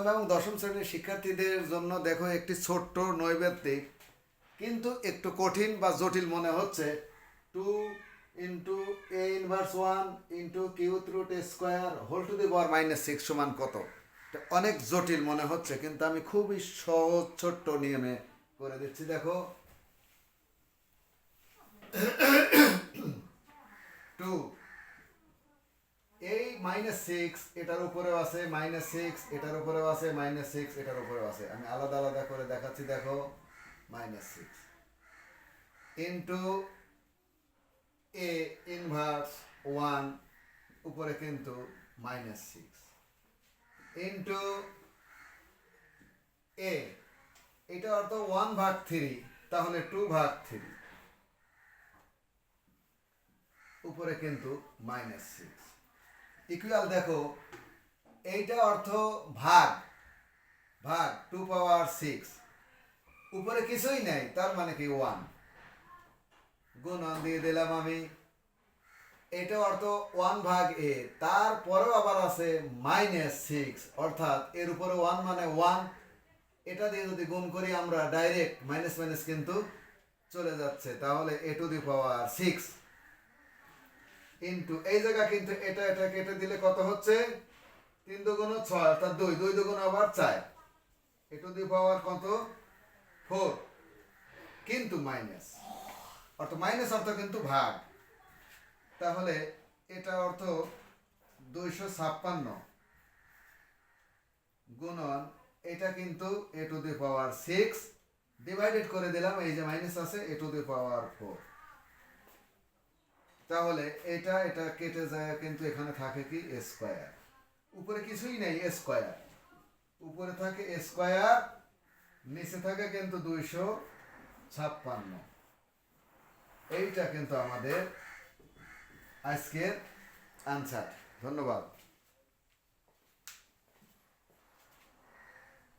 নবম এবং দশম শ্রেণীর শিক্ষার্থীদের জন্য দেখো একটি ছোট্ট নৈবেদ্যিক কিন্তু একটু কঠিন বা জটিল মনে হচ্ছে। 2 × a⁻1 × cube root square whole to the power -6 সমান কত? এটা অনেক জটিল মনে হচ্ছে, কিন্তু আমি খুবই সহজ ছোট্ট নিয়মে করে দিচ্ছি। দেখো 2 এই -6 এটার উপরেও আছে, -6 এটার উপরেও আছে, -6 এটার উপরেও আছে। আমি আলাদা আলাদা করে দেখাচ্ছি। দেখো -6 ইন্টু a⁻1 উপরে কিন্তু -6 ইন্টু a, এটা অর্থ 1/3, তাহলে 2/3 উপরে কিন্তু -6 ইকুয়াল। দেখো এইটা অর্থ ভাগ 2 পাওয়ার 6, উপরে কিছুই নাই, তার মানে কি 1, গুণন দিয়ে দিলাম আমি। এটা অর্থ 1/a, তারপরেও আবার আছে -6, অর্থাৎ এর উপরে 1 মানে 1। এটা দিয়ে যদি গুণ করি আমরা ডাইরেক্ট মাইনাস মাইনাস কিন্তু চলে যাচ্ছে, তাহলে a⁻6 ইন্টু এই জায়গা কিন্তু এটা কেটে দিলে কত হচ্ছে? 3 × 2 = 6, অর্থাৎ 2 2 × 2 আবার 4, a⁻কত? 4, কিন্তু মাইনাস অর্থ কিন্তু ভাগ, তাহলে এটা অর্থ 256 গুণন এটা কিন্তু a⁻6 ডিভাইডেড করে দিলাম, এই যে মাইনাস আছে a⁻4। তাহলে এটা কেটে যায়, কিন্তু এখানে থাকে কি স্কয়ার, উপরে কিছুই নেই স্কয়ার, উপরে থাকে স্কয়ার, নিচে থাকে কিন্তু 256। এইটা কিন্তু আমাদের আজকের আনসার। ধন্যবাদ।